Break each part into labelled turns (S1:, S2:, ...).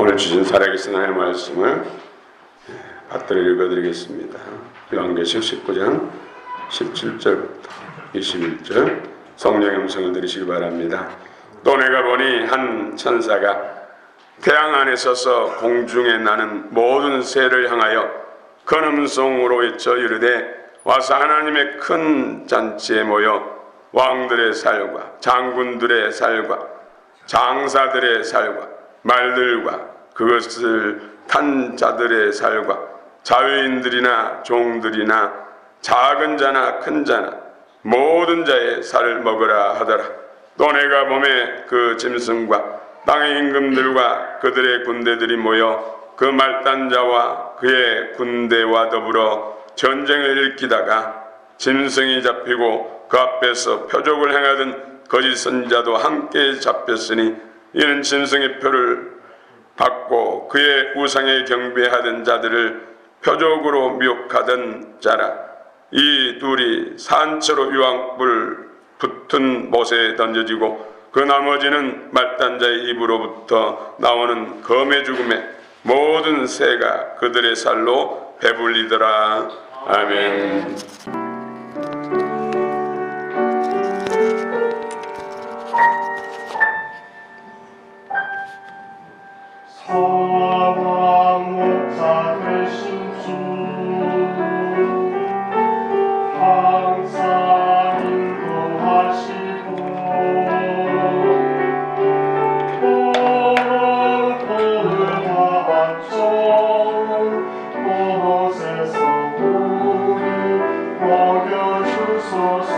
S1: 오늘 주신 살아계신 하나님의 말씀을 받들어 읽어드리겠습니다. 요한계시록 19장 17절부터 21절 성령의 음성을 들으시기 바랍니다. 또 내가 보니 한 천사가 태양 안에 서서 공중에 나는 모든 새를 향하여 큰 음성으로 외쳐 이르되 와서 하나님의 큰 잔치에 모여 왕들의 살과 장군들의 살과 장사들의 살과 말들과 그것을 탄 자들의 살과 자유인들이나 종들이나 작은 자나 큰 자나 모든 자의 살을 먹으라 하더라. 또 내가 몸에 그 짐승과 땅의 임금들과 그들의 군대들이 모여 그 말단 자와 그의 군대와 더불어 전쟁을 일으키다가 짐승이 잡히고 그 앞에서 표적을 행하던 거짓 선자도 함께 잡혔으니 이는 짐승의 표를 받고 그의 우상에 경배하던 자들을 표적으로 미혹하던 자라. 이 둘이 산채로 유황불 붙은 못에 던져지고 그 나머지는 말단자의 입으로부터 나오는 검의 죽음에 모든 새가 그들의 살로 배불리더라. 아멘.
S2: 선한 목자 되신 주 항상 인도하시고 고르고르한 종 곳에서 우리 먹여주소서.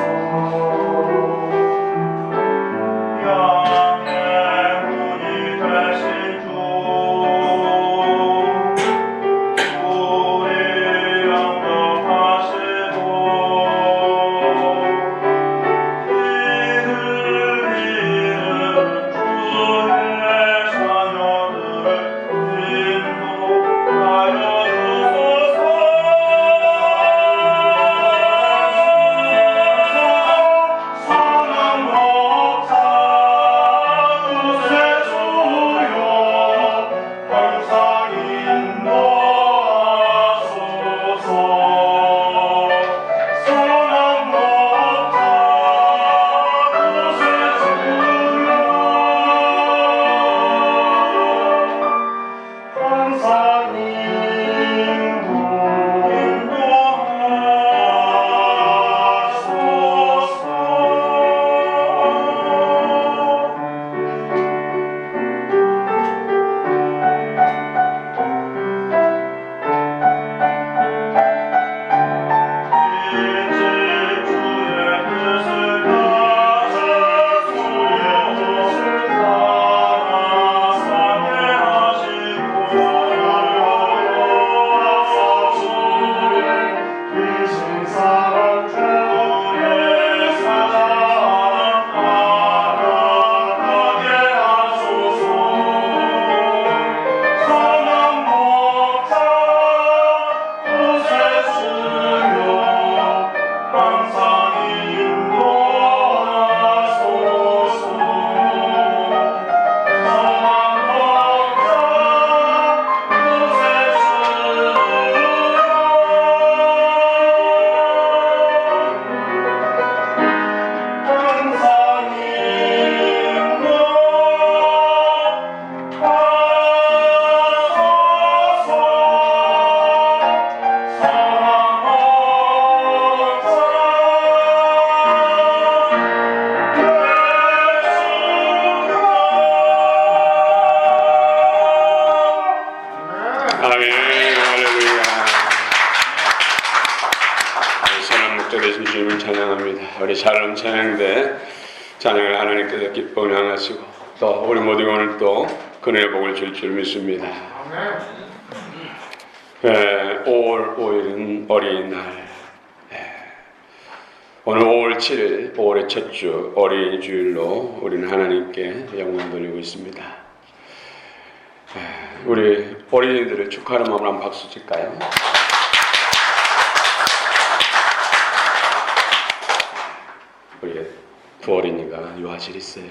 S1: 우리 샬롬 찬양대 찬양을 하나님께서 기쁨을 향하시고 또 우리 모두가 오늘 또 그늘의 복을 줄 줄 믿습니다. 5월 5일은 어린이날. 오늘 5월 7일 5월의 첫 주 어린이 주일로 우리는 하나님께 영광 돌리고 있습니다. 우리 어린이들을 축하하는 마음으로 한번 박수 칠까요? 우리 두 어린이가 유아실에 있어요.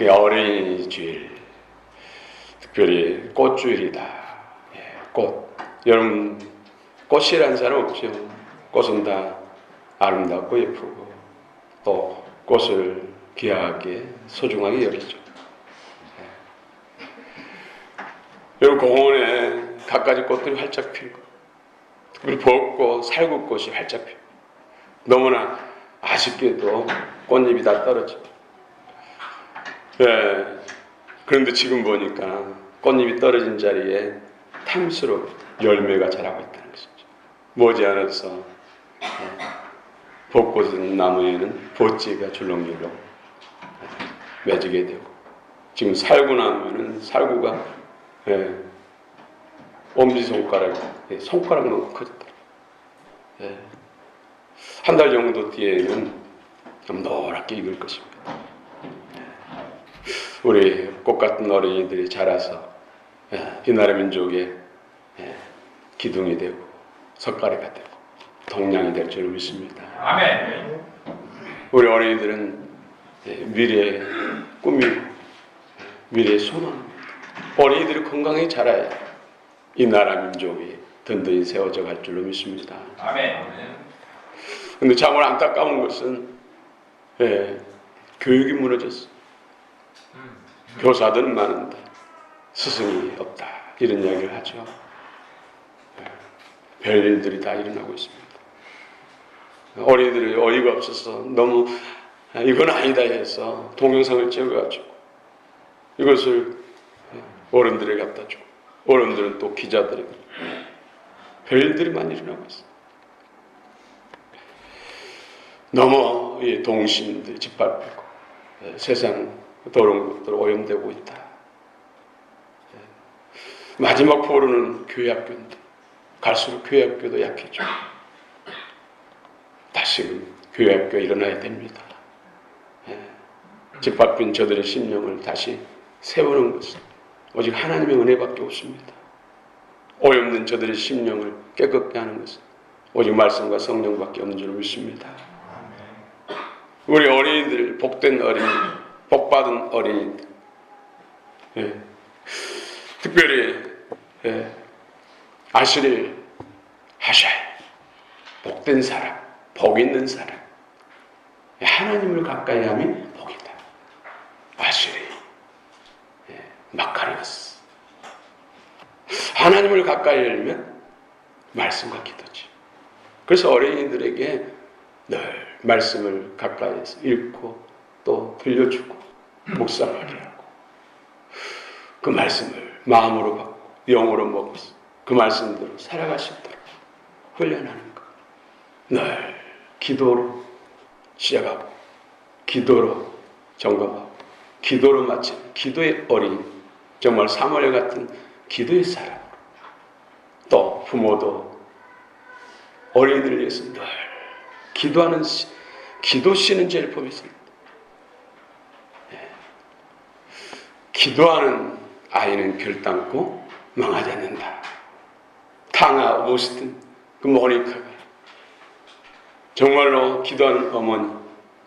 S1: 그 어린이 주일, 특별히 꽃주일이다. 예, 꽃. 여러분, 꽃이라는 사람 없죠. 꽃은 다 아름답고 예쁘고 또 꽃을 귀하게 소중하게 여기죠. 예. 여러분, 공원에 갖가지 꽃들이 활짝 피고 특별히 벚꽃, 살구꽃이 활짝 피고 너무나 아쉽게도 꽃잎이 다 떨어지고 예, 그런데 지금 보니까 꽃잎이 떨어진 자리에 탐스러운 열매가 자라고 있다는 것이죠. 머지않아서 벚꽃 나무에는 벚지가 줄렁줄렁 맺게 되고 지금 살구나무에는 살구가 엄지손가락, 손가락만큼 커졌다. 한 달 정도 뒤에는 좀 노랗게 익을 것입니다. 우리 꽃같은 어린이들이 자라서 이 나라 민족의 기둥이 되고 석가래가 되고 동량이 될 줄 믿습니다.
S3: 아멘.
S1: 우리 어린이들은 미래의 꿈이고 미래의 소망입니다. 어린이들이 건강히 자라야 이 나라 민족이 든든히 세워져 갈 줄로 믿습니다.
S3: 아멘.
S1: 근데 참으로 안타까운 것은 교육이 무너졌어. 교사들은 많은데 스승이 없다. 이런 이야기를 하죠. 별일들이 다 일어나고 있습니다. 어린이들이 어이가 없어서 너무 이건 아니다 해서 동영상을 찍어가지고 이것을 어른들에게 갖다 주고 어른들은 또 기자들에게 별일들이 많이 일어나고 있어요. 너무 이 동심들이 짓밟히고 세상 더러운 것들 오염되고 있다. 마지막 포로는 교회학교인데 갈수록 교회학교도 약해져. 다시금 교회학교 일어나야 됩니다. 짓밟힌 저들의 심령을 다시 세우는 것은 오직 하나님의 은혜밖에 없습니다. 오염된 저들의 심령을 깨끗게 하는 것은 오직 말씀과 성령밖에 없는 줄 믿습니다. 우리 어린이들, 복된 어린이, 복받은 어린이들, 특별히 아시릴 하샬, 복된 사람, 복 있는 사람, 하나님을 가까이 함이 복이다. 아시리, 마카리오스. 하나님을 가까이 하려면 말씀과 기도지. 그래서 어린이들에게 늘 말씀을 가까이에서 읽고 또 들려주고 묵상하게 하고 그 말씀을 마음으로 받고 영으로 먹어서 그 말씀대로 살아갈 수 있도록 훈련하는 것. 늘 기도로 시작하고 기도로 점검하고 기도로 마치는 기도의 어린 정말 사무엘 같은 기도의 사람. 또 부모도 어린이들을 위해서 늘 기도하는 기도 씨는 제일 범했습니다. 기도하는 아이는 결단코 망하지 않는다. 탕아 오스틴 그 모니카가 정말로 기도하는 어머니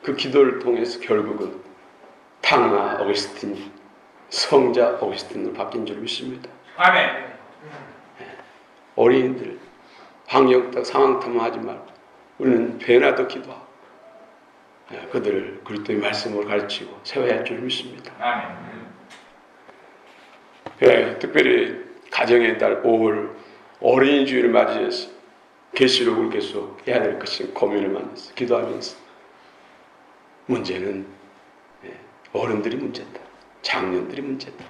S1: 그 기도를 통해서 결국은 탕아 오스틴이 성자 오스틴으로 바뀐 줄 믿습니다.
S3: 아멘.
S1: 어린이들 환경 상황 탐험하지 말고 우리는 배나도 기도하고 그들을 그리스도의 말씀으로 가르치고 세워야 할 줄 믿습니다.
S3: 아멘.
S1: 특별히 가정의 달 5월 어린이 주일을 맞이해서 계시록을 계속 해야 될 것을 고민을 만나서 기도하면서 문제는 어른들이 문제다. 장년들이 문제다.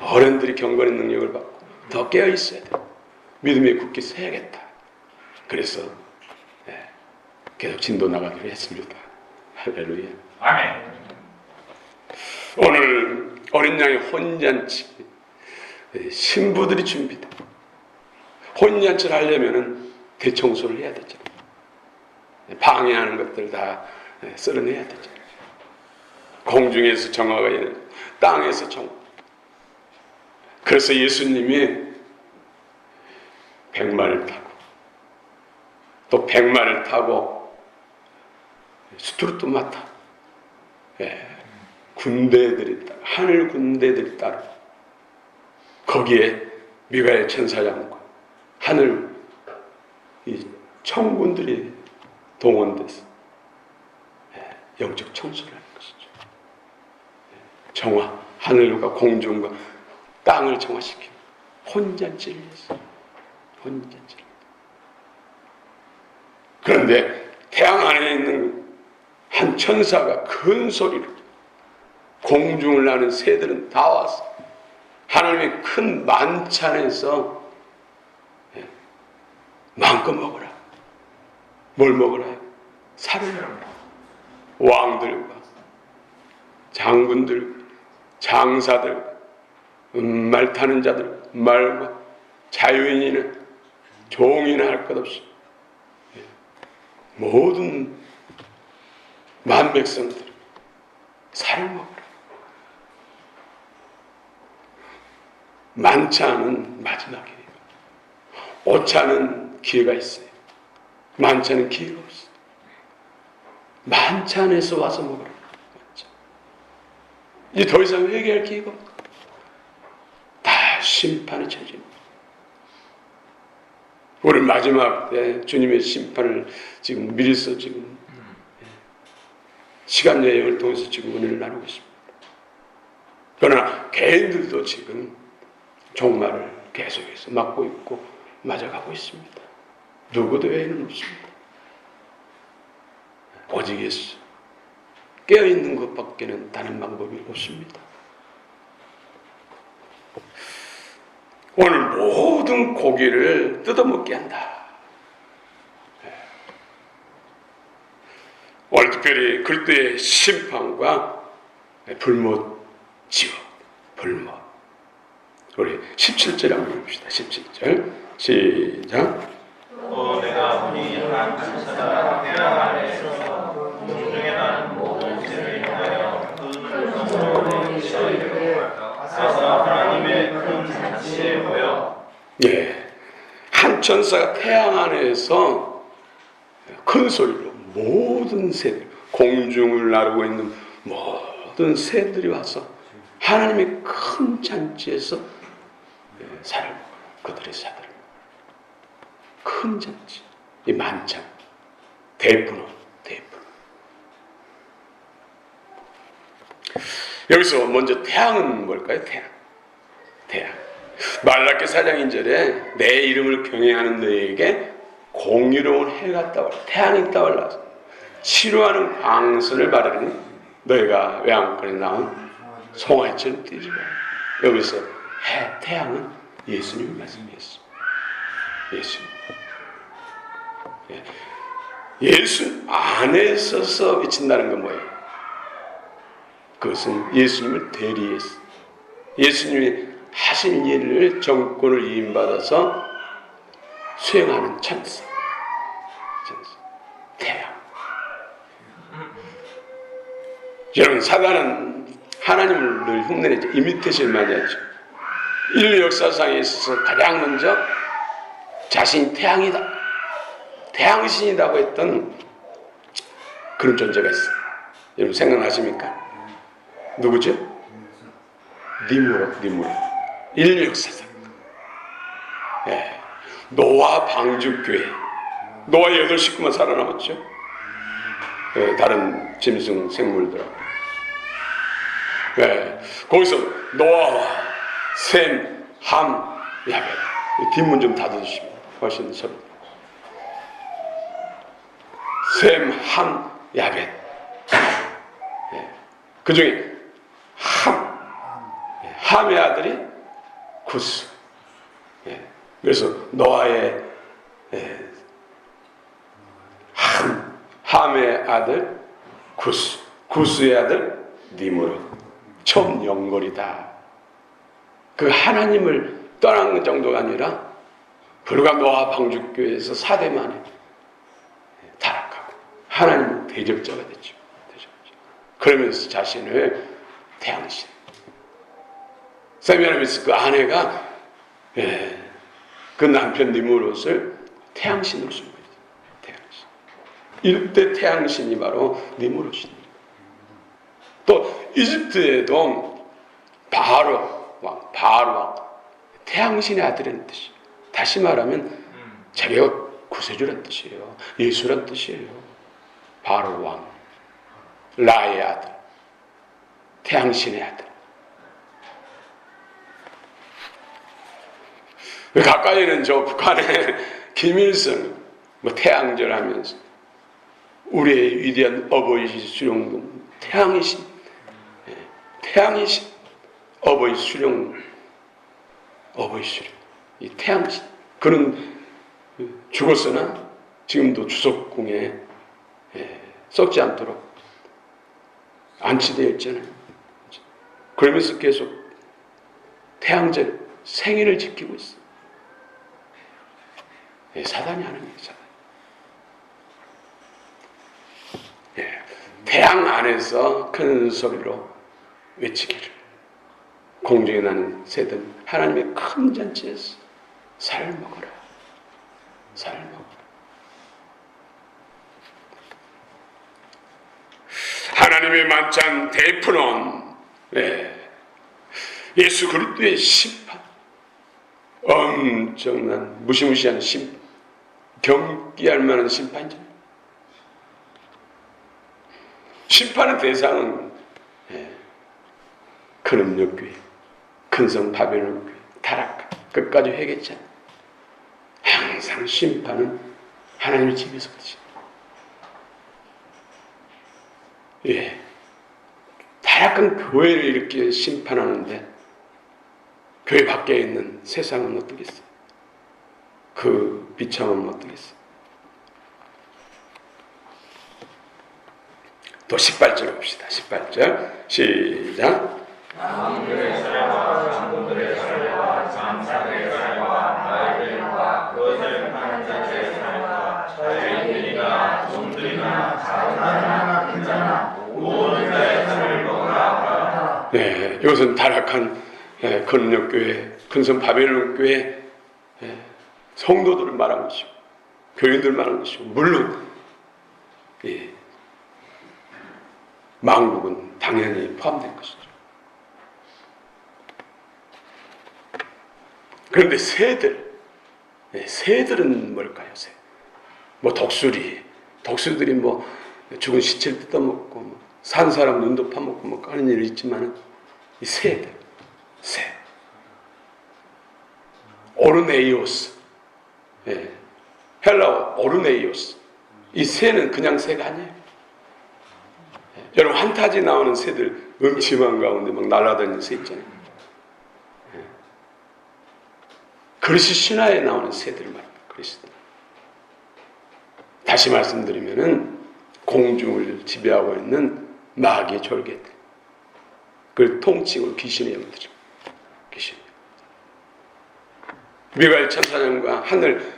S1: 어른들이 경건의 능력을 받고 더 깨어 있어야 돼. 믿음에 굳게 서야겠다. 그래서 계속 진도 나가기로 했습니다. 할렐루야.
S3: 아멘.
S1: 오늘 어린 양의 혼잔치 신부들이 준비돼. 혼잔치를 하려면은 대청소를 해야 되잖아요. 방해하는 것들 다 쓸어내야 되잖아요. 공중에서 정화가 아니라 땅에서 정화. 그래서 예수님이 백마를 타고 또 백마를 타고 스투르토마타 군대들이 따라, 하늘 군대들이 따라 거기에 미가엘 천사장과 하늘 이 청군들이 동원돼서 영적 청소를 하는 것이죠. 정화, 하늘과 공중과 땅을 정화시키는 혼잔치를 했어요. 혼잔치를. 그런데 태양 안에 있는 한 천사가 큰 소리로 공중을 나는 새들은 다 와서 하나님의 큰 만찬에서 마음껏 먹으라. 뭘 먹으라요? 살을 먹으라. 왕들과 장군들, 장사들, 말 타는 자들, 말과 자유인이나 종이나 할 것 없이 모든 만백성들 살을 먹으라. 만찬은 마지막이에요. 오차는 기회가 있어요. 만찬은 기회가 없어요. 만찬에서 와서 먹으라. 이제 더 이상 회개할 기회가 없고 다 심판의 처지입니다. 오늘 마지막 때 주님의 심판을 지금 미리서 지금 시간 여행을 통해서 지금 은혜를 나누고 있습니다. 그러나 개인들도 지금 종말을 계속해서 맞고 있고 맞아가고 있습니다. 누구도 외에는 없습니다. 오직 예수 깨어있는 것밖에는 다른 방법이 없습니다. 오늘 모든 고기를 뜯어먹게 한다. 오늘 특별히 그리스도의 심판과 불못 지옥, 불못. 우리 17절 한번 봅시다. 17절 시작.
S3: 또 내가 보니 한 천사가 태양 아래에서 공중에 나는 모든 새를 향하여 그 눈으로 그래서 하나님의 큰 잔치에 모여.
S1: 예, 한 천사가 태양 안에서 큰 소리로 모든 새들, 공중을 나르고 있는 모든 새들이 와서 하나님의 큰 잔치에서 살을 먹어요. 그들의 살을. 큰 잔치, 이 만찬, 대분원. 여기서 먼저 태양은 뭘까요? 태양. 말라기 4장 2절에 내 이름을 경외하는 너에게 공의로운 해가 떠올라, 태양이 떠올라서 치료하는 광선을 바르는 너희가 외양간에 나온 송아지처럼 뛰지 마. 여기서 태양은 예수님이 말씀이었습니다. 예수 안에 서서 비친다는 건 뭐예요? 그것은 예수님을 대리해서 예수님이 하신 일을 정권을 이임받아서 수행하는 천사. 태양. 여러분, 사단은 하나님을 늘 흉내내죠. 이미테이션 많이 하죠. 인류 역사상에 있어서 가장 먼저 자신이 태양이다, 태양신이라고 했던 그런 존재가 있어요. 여러분 생각나십니까? 누구죠? 니무롯. 인류 역사상. 예. 노아 방주교회. 노아 8식구만 살아남았죠. 예, 다른 짐승 생물들하고. 예. 거기서 노아와 셈, 함, 야벳. 뒷문 좀 닫아주시면 훨씬 섭. 셈, 함, 야벳. 예. 그 중에 함의 아들이 구스. 예. 그래서 노아의 함의 아들 구스, 구스의 아들 니므롯. 처음 연골이다. 그 하나님을 떠난 정도가 아니라 불과 노아 방주교회에서 4대 만에 타락하고 하나님은 대적자가 됐죠. 그러면서 자신을 태양신. 세미나미스 그 아내가 그 남편 니므롯을 태양신으로 쓴 거예요. 태양신. 이때 태양신이 바로 니므롯입니다. 또 이집트에도 바로 왕, 태양신의 아들이라는 뜻이에요. 다시 말하면 자기가 구세주란 뜻이에요. 예수란 뜻이에요. 바로 왕, 라의 아들, 태양신의 아들. 가까이는 저 북한의 김일성 태양절 하면서 우리의 위대한 어버이 수령동 태양이신 어버이 수령 이 태양신 그는 죽었으나 지금도 주석궁에 썩지 않도록 안치되어 있잖아요. 그러면서 계속 태양절 생일을 지키고 있어. 사단이 하는 얘기, 사단. 태양 안에서 큰 소리로 외치기를. 공중에 나는 새들 하나님의 큰 잔치에서 살 먹어라. 살 먹어라. 하나님의 만찬 대프론. 예수 그리스도의 심판. 엄청난 무시무시한 심판. 경기할 만한 심판이죠. 심판의 대상은 큰 음력교회, 큰성 바벨론 교회, 타락 끝까지 회개했잖아요. 항상 심판은 하나님의 집에서부터. 타락한 교회를 이렇게 심판하는데 교회 밖에 있는 세상은 어떻겠어요? 그 비참함은 어떻겠어요? 또 18절 봅시다. 18절 시작.
S3: 왕들의 살과 장군들의 살과 장사들의 살과 나이들과 그것을 파는 자들의 살과 자유인들이나 종들이나 자유나나 괜찮아 모든 자의 살을 먹으라.
S1: 이것은 타락한 건력교회, 큰성 바벨론교회 성도들을 말한 것이고 교인들을 말한 것이고 물론 망국은 당연히 포함된 것이죠. 그런데 새들은 뭘까요? 새. 독수리들이 죽은 시체를 뜯어먹고 산 사람 눈도 파먹고 하는 일이 있지만 이 새. 오르네이오스. 헬라어 오르네이오스. 이 새는 그냥 새가 아니에요. 여러분 환타지 나오는 새들 음침한 가운데 날아다니는 새 있잖아요. 그리스 신화에 나오는 새들을 말합니다. 그리스. 다시 말씀드리면은 공중을 지배하고 있는 마귀의 졸개들. 그걸 통칭으로 귀신의 영들이죠. 귀신. 미가엘 천사장과 하늘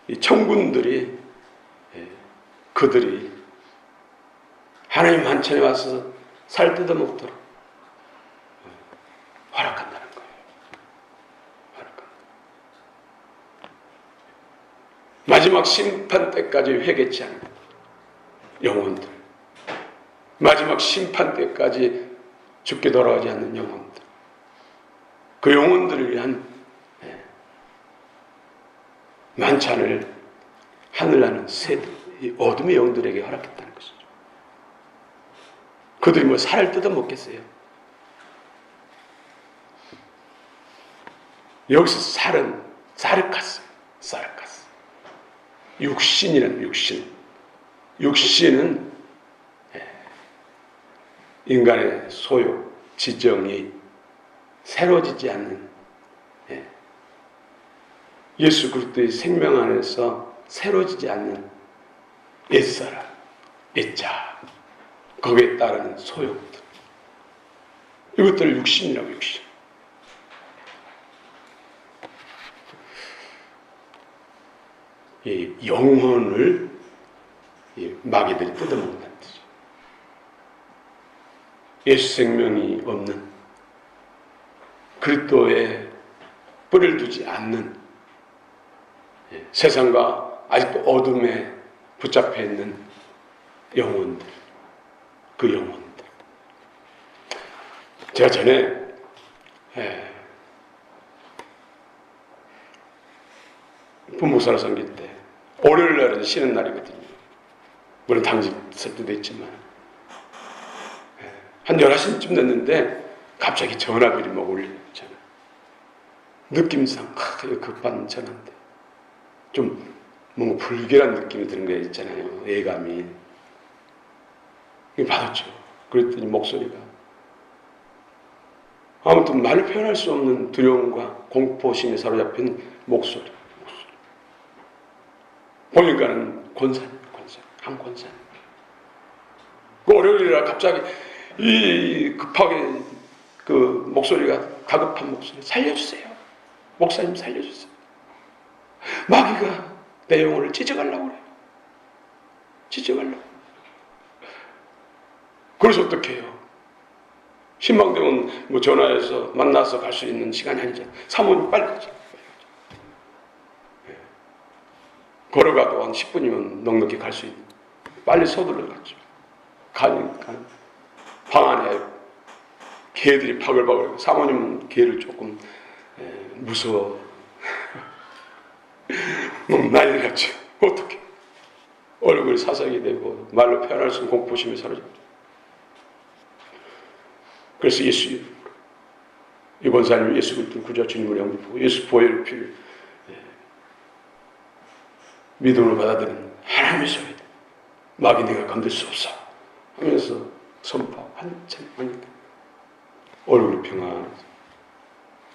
S1: 이 천군들이 그들이 하나님 만찬에 와서 살 뜯어 먹도록 허락한다는 거예요. 마지막 심판 때까지 회개치 않는 영혼들, 마지막 심판 때까지 죽게 돌아가지 않는 영혼들, 그 영혼들을 위한 만찬을 하늘나는 새들, 이 어둠의 영들에게 허락했다는 것이죠. 그들이 살을 뜯어 먹겠어요? 여기서 살은 사르카스. 육신이라는 육신. 육신은 인간의 소욕, 지정이 새로지지 않는 예수 그리스도의 생명 안에서 새로지지 않는 옛사람, 옛자, 거기에 따르는 소욕들. 이것들을 육신이라고 육신. 이 영혼을 마귀들이 뜯어먹는다는 뜻이죠. 예수 생명이 없는 그리스도의 뿌리를 두지 않는 세상과 아직도 어둠에 붙잡혀 있는 영혼들, 그 영혼들. 제가 전에 부목사로 섬길 때 월요일 날은 쉬는 날이거든요. 물론 당직 쓸 때도 있지만 한 11시쯤 됐는데 갑자기 전화벨이 막 울리잖아요. 느낌상 급한 전화인데 좀 뭔가 불길한 느낌이 드는 게 있잖아요. 예감이. 받았죠. 그랬더니 목소리가 아무튼 말로 표현할 수 없는 두려움과 공포심에 사로잡힌 목소리. 보니까는 한 권사님. 그 월요일이라 갑자기 이 급하게 그 목소리가 다급한 목소리, 살려주세요. 목사님 살려주세요. 마귀가 내 영혼을 찢어가려고 그래요. 찢어가려고. 그래서 어떻게 해요? 신방대원 뭐 전화해서 만나서 갈 수 있는 시간이 아니잖아요. 사모님 빨리 가자. 걸어가도 한 10분이면 넉넉히 갈 수 있는. 빨리 서둘러 갔죠. 가니까 방 안에 개들이 바글바글. 사모님은 개를 조금 무서워. 난리 났죠. 어떻게? 얼굴이 사색이 되고 말로 표현할 수 없는 공포심에 사로잡죠. 그래서 예수 이번 사람이 예수 그리스도 구주 주님을 영접하고 예수 보혈의 피를 믿음으로 받아들이는 하나님의 소리. 마귀 네가 건들 수 없어 하면서 선포하고 한참 하니까 얼굴이 평안해서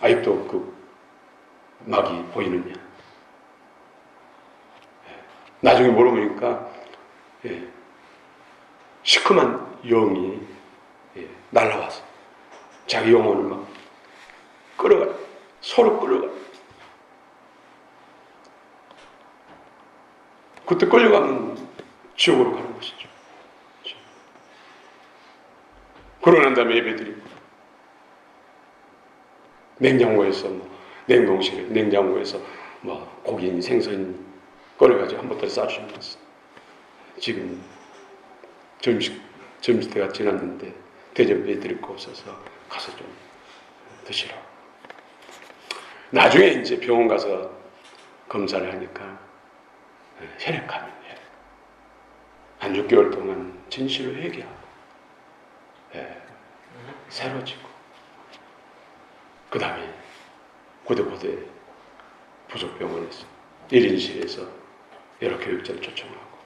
S1: 아직도 그 마귀 보이느냐. 나중에 물어보니까 시커먼 영이 날라와서 자기 영혼을 막 끌어가, 서로 끌어가. 그때 끌려가면 지옥으로 가는 것이죠. 그러고 난 다음에 예배드리고 냉장고에서 냉동실에 냉장고에서 고기인 생선인 꺼내가지고 한 보따리 싸주시면서 지금 점심때가 지났는데 대접해 드릴 거 없어서 가서 좀 드시라고. 나중에 이제 병원 가서 검사를 하니까 혈액암이에요. 한 6개월 동안 진실로 회개하고 새로지고 그 다음에 고대고대 부속병원에서 1인실에서 여러 교육자를 초청하고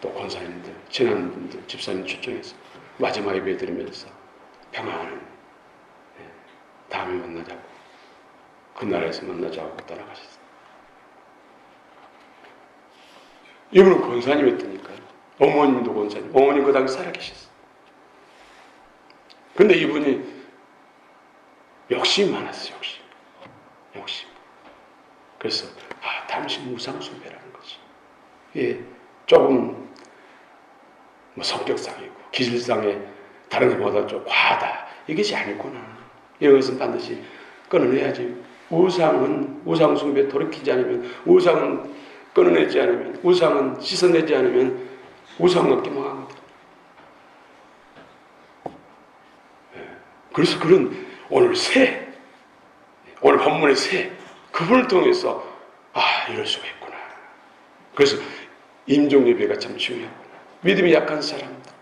S1: 또 권사님들, 친한 분들, 집사님 초청해서 마지막 예배 드리면서 평안을 다음에 만나자고 그 나라에서 만나자고 떠나가셨어요. 이분은 권사님이었다니까요. 어머님도 권사님, 어머님 그 당시 살아계셨어요. 근데 이분이 욕심이 많았어요. 욕심. 그래서 당신 우상숭배라는 거지. 예, 조금 성격상이고 기질상에 다른 것보다 좀 과하다. 이것이 아니구나. 이것은 반드시 끊어내야지. 우상숭배 돌이키지 않으면, 우상은 끊어내지 않으면, 우상은 씻어내지 않으면 우상 얻게 망하거든. 그래서 그런 오늘 본문의 그분을 통해서 이럴 수가 있구나. 그래서 임종예배가 참 중요하구나. 믿음이 약한 사람들,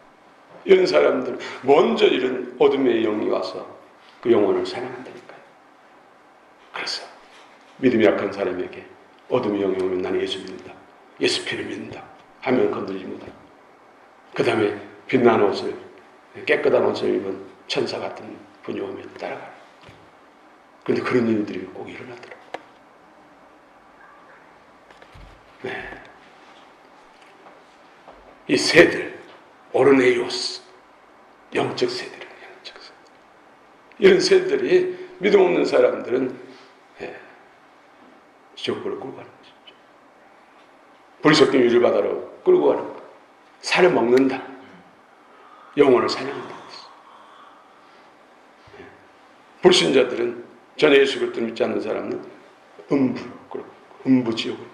S1: 이런 사람들 먼저 이런 어둠의 영이 와서 그 영혼을 사랑한다니까요. 그래서 믿음이 약한 사람에게 어둠의 영이 오면 나는 예수 믿는다, 예수 피를 믿는다 하면 건들지 못하고, 그 다음에 빛나는 옷을, 깨끗한 옷을 입은 천사 같은 분이 오면 따라가요. 그런데 그런 일들이 꼭 일어나더라고요. 이 새들, 오르네이오스, 영적 새들이에요. 영적 새들. 이런 새들이 믿음 없는 사람들은 지옥불을 끌고 가는 것이죠. 불속경 유를 바다로 끌고 가는 거. 살을 먹는다. 영혼을 사냥한다. 불신자들은 전에 예수 그리스도 믿지 않는 사람은 음부지옥으로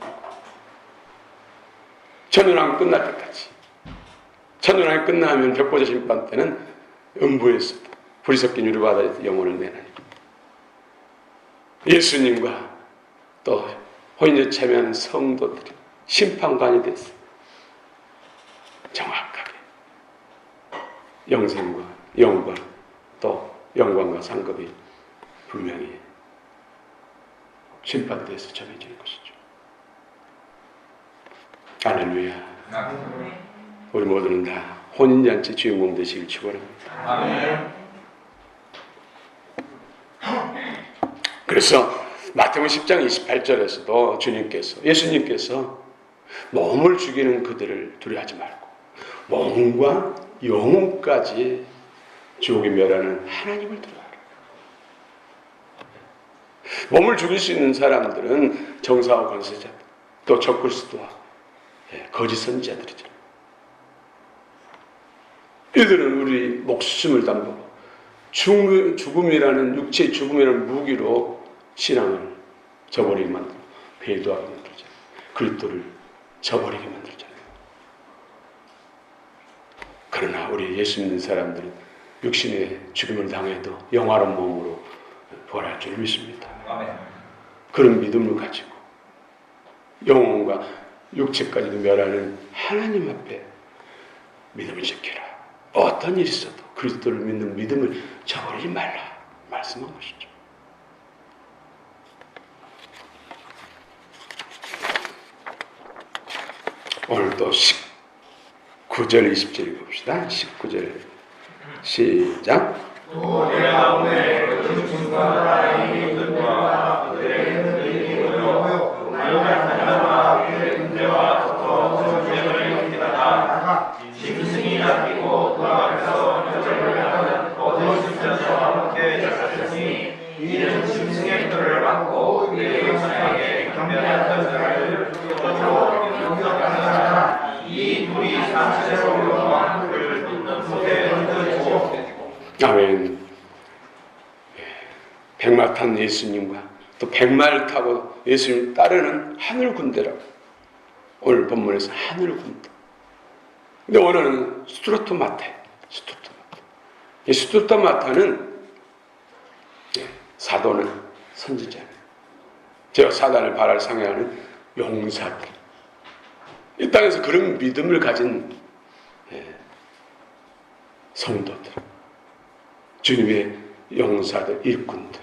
S1: 천연왕 끝날 때까지. 천연왕이 끝나면 벽보자 심판 때는 음부에서 불이 섞인 유리바다에서 영혼을 내나니 예수님과 또 혼인에 참여하는 성도들이 심판관이 됐어. 정확하게 영생과 영광 또 영광과 상급이 분명히 심판대에서 정해지는 것이죠. 할렐루야. 우리 모두는 다 혼인잔치 주인공 되시길 축원합니다.
S3: 아멘.
S1: 그래서 마태복음 10장 28절에서도 예수님께서 몸을 죽이는 그들을 두려워하지 말고 몸과 영혼까지 지옥에 멸하는 하나님을 두려워하라. 몸을 죽일 수 있는 사람들은 정사와 권세자들, 또 적그리스도와 거짓 선지자들이죠. 이들은 우리 목숨을 담보고 죽음이라는 육체의 죽음이라는 무기로 신앙을 저버리게 만들고 배도하게 만들잖아요. 그리스도를 저버리게 만들잖아요. 그러나 우리 예수 믿는 사람들은 육신의 죽음을 당해도 영화로운 몸으로 부활할 줄 믿습니다.
S3: 아멘.
S1: 그런 믿음을 가지고 영혼과 육체까지도 멸하는 하나님 앞에 믿음을 지켜라. 어떤 일이 있어도 그리스도를 믿는 믿음을 저버리지 말라 말씀한 것이죠. 오늘도 19절 20절 읽어봅시다. 19절 시작.
S3: 또 내가 오늘 그 중간과 이 분들과 그들의 흔들림이 보여 말과 사냥과 그들의 군대와 붙어 전쟁을 일으키다가 짐승이 잡히고 그 앞에서 저절을 하는 어두운 십자가와 함께 잡혔으니 이는 짐승의 뼈를 받고 그의 형상에게 경배하던 자를 저로 공격하는 자라. 이 둘이 산채로 영광 그를 뚫는 곳에 던져지고.
S1: 아멘. 백마 탄 예수님과 또 백마를 타고 예수님을 따르는 하늘 군대라고 오늘 본문에서 하늘 군대. 근데 오늘은 스투르토마테. 이 스투르토마타는 사도는 선지자예요. 제가 사단을 발할 상해하는 용사들. 이 땅에서 그런 믿음을 가진 성도들, 주님의 용사들, 일꾼들,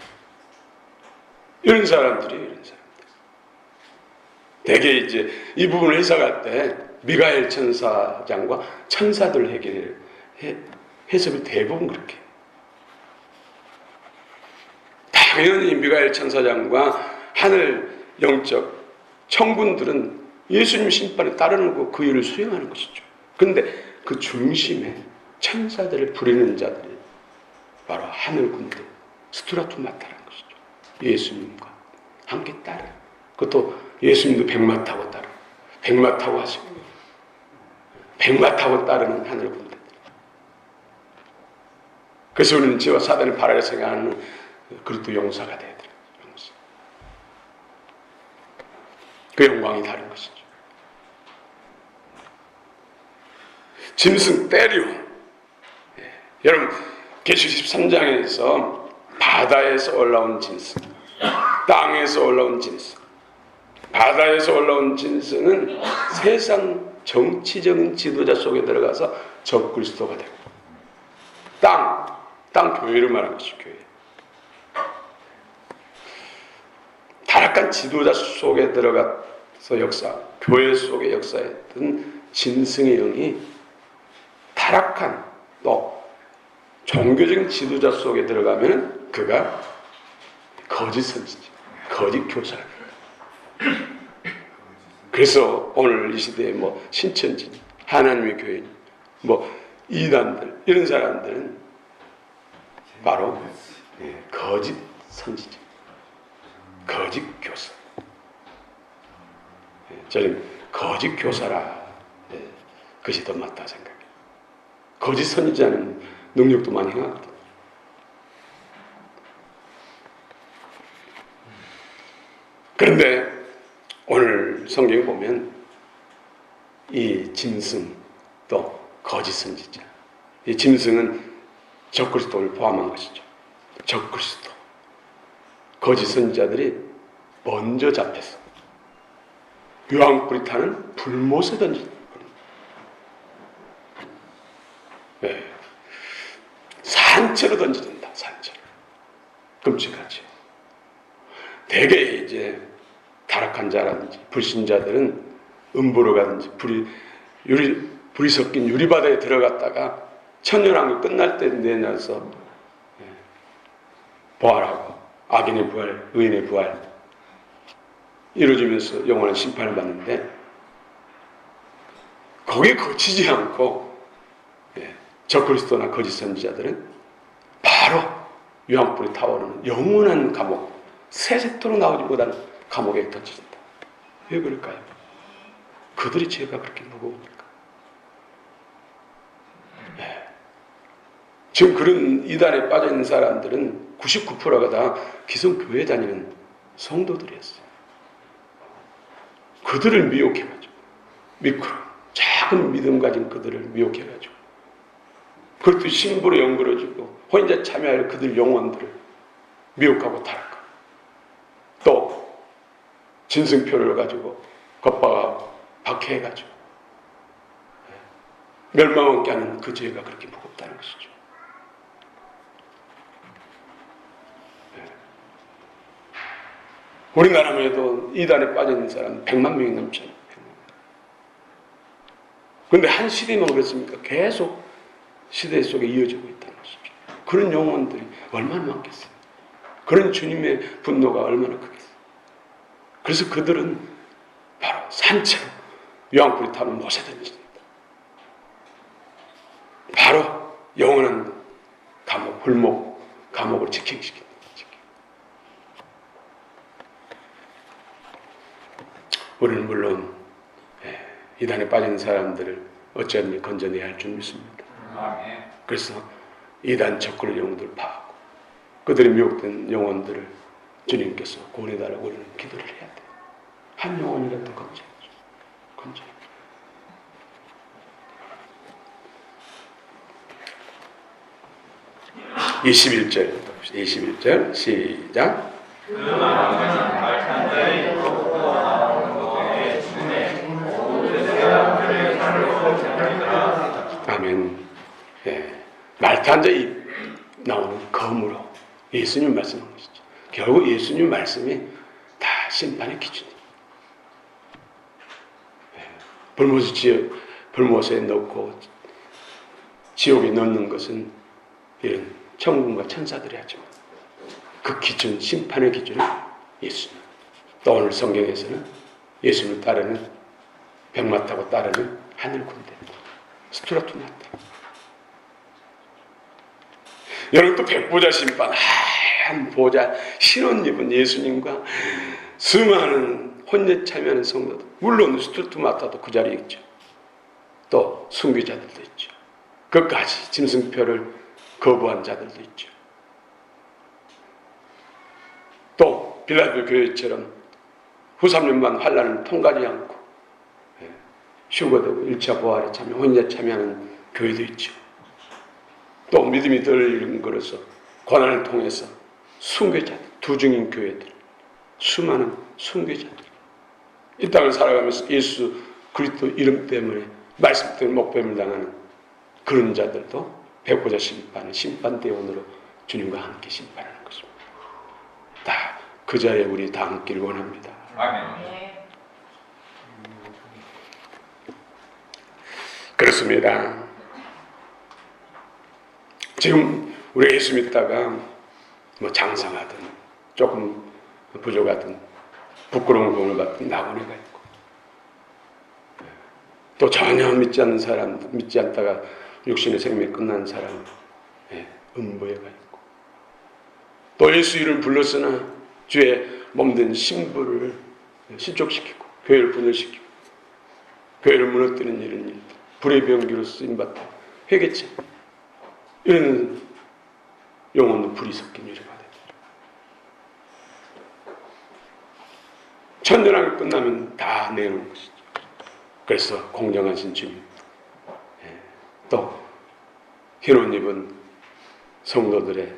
S1: 이런 사람들이 대개 이제 이 부분을 해석할 때 미가엘 천사장과 천사들 해석이 대부분 그렇게. 당연히 미가엘 천사장과 하늘 영적 천군들은 예수님 심판에 따르는 그 일을 수행하는 것이죠. 그런데 그 중심에 천사들을 부리는 자들이 바로 하늘 군대 스투라토마타라는 것이죠. 예수님과 함께 따르. 그것도 예수님도 백마 타고 따르. 백마 타고 하시고 백마 타고 따르는 하늘 군대들. 그래서 우리는 지와 사단을 발하려 생각하는 그리스도 용사가 되어야 돼요. 용사. 그 영광이 다른 것이죠. 짐승 때려. 여러분 계시록 13장에서 바다에서 올라온 짐승, 땅에서 올라온 짐승, 바다에서 올라온 짐승은 세상 정치적인 지도자 속에 들어가서 적그리스도가 되고, 땅 교회를 말하는 것이 교회. 타락한 지도자 속에 들어가서 교회 속에 역사했던 짐승의 영이 타락한 또 종교적인 지도자 속에 들어가면 그가 거짓 선지자, 거짓 교사입니다. 그래서 오늘 이 시대에 신천지, 하나님의 교인, 이단들 이런 사람들은 바로 거짓 선지자, 거짓 교사. 저는 거짓 교사라 그것이 더 맞다 생각해요. 거짓 선지자는 능력도 많이 행하거든. 그런데 오늘 성경에 보면 이 짐승 또 거짓 선지자, 이 짐승은 적그리스도를 포함한 것이죠. 적그리스도. 거짓 선지자들이 먼저 잡혀서 유황불이 타는 불못에 던진 겁니다. 네. 산채로 던진다. 산채로. 끔찍하죠. 대개 이제 타락한 자라든지 불신자들은 음부로 가든지 불이 섞인 유리바다에 들어갔다가 천년왕국 끝날 때 내려서 부활하고 악인의 부활, 의인의 부활 이루어지면서 영원한 심판을 받는데 거기에 거치지 않고 적그리스도나 거짓 선지자들은 바로 유황불이 타오르는 영원한 감옥, 세세토록 나오지 못하는 감옥에 던져진다. 왜 그럴까요? 그들의 죄가 그렇게 무거우니까. 지금 그런 이단에 빠져있는 사람들은 99%가 다 기성교회 다니는 성도들이었어요. 그들을 미혹해가지고 작은 믿음 가진 그들을 미혹해가지고 그것도 신부로 연결해주고 혼자 참여할 그들 영혼들을 미혹하고 타락하고 또 진승표를 가지고 겉바가 박해해가지고 멸망하게 하는 그 죄가 그렇게 무겁다는 것이죠. 우리나라만 해도 이단에 빠져있는 사람 100만 명이 넘잖아요. 그런데 한 시대만 그렇습니까? 계속 시대 속에 이어지고 있다는 것이죠. 그런 영혼들이 얼마나 많겠어요. 그런 주님의 분노가 얼마나 크겠어요. 그래서 그들은 바로 산채로 유황불이 타는 못에 던집니다. 바로 영원한 감옥, 감옥을 직행시킵니다. 우리는 물론 이단에 빠진 사람들을 어찌하든지 건져내야 할 줄 믿습니다. 그래서 이단 적그리 영혼들을 파하고 그들의 미혹된 영혼들을 주님께서 구원해달라고 우리는 기도를 해야 돼요. 한 영혼이라도 건져야죠. 건져요. (21절) 21절 시작. 아멘. 말탄자에 나오는 검으로 예수님 말씀한 것이죠. 결국 예수님 말씀이 다 심판의 기준이에요. 불못에 넣고 지옥에 넣는 것은 이런 천군과 천사들이 하지만 그 기준, 심판의 기준은 예수님. 또 오늘 성경에서는 예수님을 따르는 병마 타고 따르는 하늘 군대 스트라토나타. 여러분 또 백보자 심판, 하얀 보자 신혼 입은 예수님과 수많은 혼례 참여하는 성도들, 물론 스트라토나타도 그 자리에 있죠. 또 순교자들도 있죠. 끝까지 짐승표를 거부한 자들도 있죠. 또 빌라델 교회처럼 후 3년만 환란을 통과하지 않고 휴거되고 1차 부활에 참여, 혼례 참여하는 교회도 있죠. 또 믿음이 덜 잃은 거로서 고난을 통해서 순교자들, 두중인 교회들, 수많은 순교자들, 이 땅을 살아가면서 예수 그리스도 이름 때문에, 말씀 때문에 목배임을 당하는 그런 자들도 백보자 심판은 심판대원으로 주님과 함께 심판하는 것입니다. 다 그 자리에 우리 다 함께를 원합니다.
S3: 아멘.
S1: 그렇습니다. 지금 우리 예수 믿다가 뭐 장상하든 조금 부족하든 부끄러운 공을 받든 나그네가 있고, 또 전혀 믿지 않는 사람, 믿지 않다가 육신의 생명이 끝난 사람, 음부에가 있고, 또 예수 이름을 불렀으나 주의 몸된 신부를 실족시키고 교회를 분열시키고 교회를 무너뜨리는 이런 일들, 불의 병기로 쓰임받다 회개체, 이런 영혼도 불이 섞인 일을 받아야 돼요. 천년왕국 끝나면 다 내놓은 것이죠. 그래서 공정하신 주님, 또 흰옷 입은 성도들의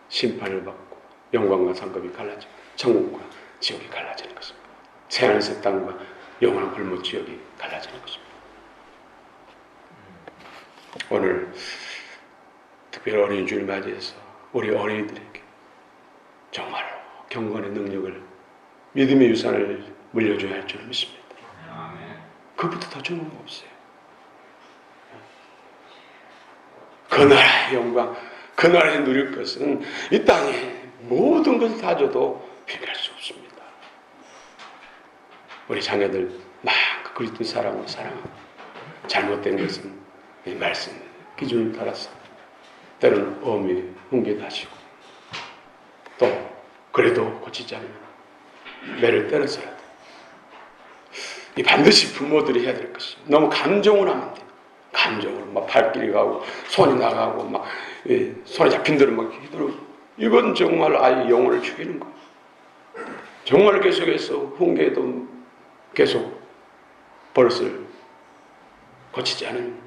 S1: 심판을 받고 영광과 상급이 갈라지고 천국과 지옥이 갈라지는 것입니다. 새하늘새 땅과 영원한 불못 지옥이 갈라지는 것입니다. 오늘 특별히 어린이 주일 맞이해서 우리 어린이들에게 정말로 경건의 능력을 믿음의 유산을 물려줘야 할 줄 믿습니다. 그것부터 더 좋은 거 없어요. 그 나라의 영광, 그 나라에 누릴 것은 이 땅에 모든 것을 다 줘도 비교할 수 없습니다. 우리 자녀들 막 그리스도 사랑으로 사랑하고 잘못된 것은 이 말씀 기준을 따라서 때로는 어미 훈계하시고 또 그래도 고치지 않으면 매를 때려서라도 이 반드시 부모들이 해야 될 것입니다. 너무 감정으로 하면 안 돼요. 감정으로 막 발길이 가고 손이 나가고 막 손에 잡힌 대로 막 휘두르고 이건 정말 아이의 영혼을 죽이는 거예요. 정말 계속해서 훈계도 계속 버릇을 고치지 않은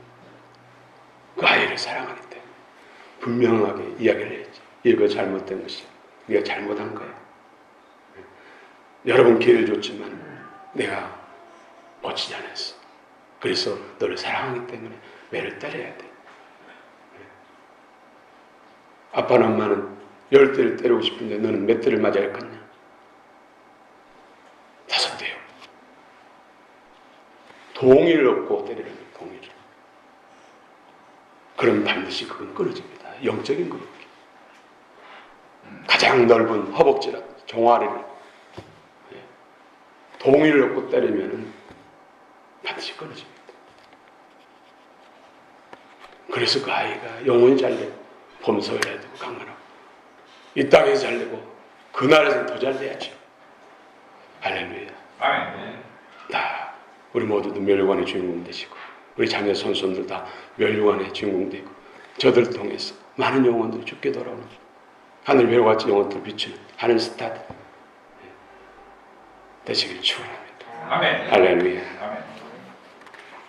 S1: 그 아이를 사랑하기 때문에 분명하게 이야기를 해야지. 이거 잘못된 것이야. 네가 잘못한 거야. 여러 번 기회를 줬지만 내가 고치지 않았어. 그래서 너를 사랑하기 때문에 매를 때려야 돼. 아빠나 엄마는 10대를 때리고 싶은데 너는 몇 대를 맞아야 할 거냐? 5대요. 동의를 얻고 때리는 동의를. 그럼 반드시 그건 끊어집니다. 영적인 거예요. 가장 넓은 허벅지라 종아리를 동의를 얻고 때리면 반드시 끊어집니다. 그래서 그 아이가 영혼이 잘되고 범사에 되고 강건하고 이 땅에서 잘되고 그 나라에서 더 잘돼야죠. 할렐루야.
S3: 아멘.
S1: 다 우리 모두도 멸류관의 주인공 되시고 우리 자녀 손손들 다 멸류관의 주인공 되고 저들을 통해서 많은 영혼들이 죽게 돌아오는 하늘 별같이 영혼들 비추는 하늘 스타 되시길 축원합니다.
S3: 아멘.
S1: 할렐루야.
S3: 아멘.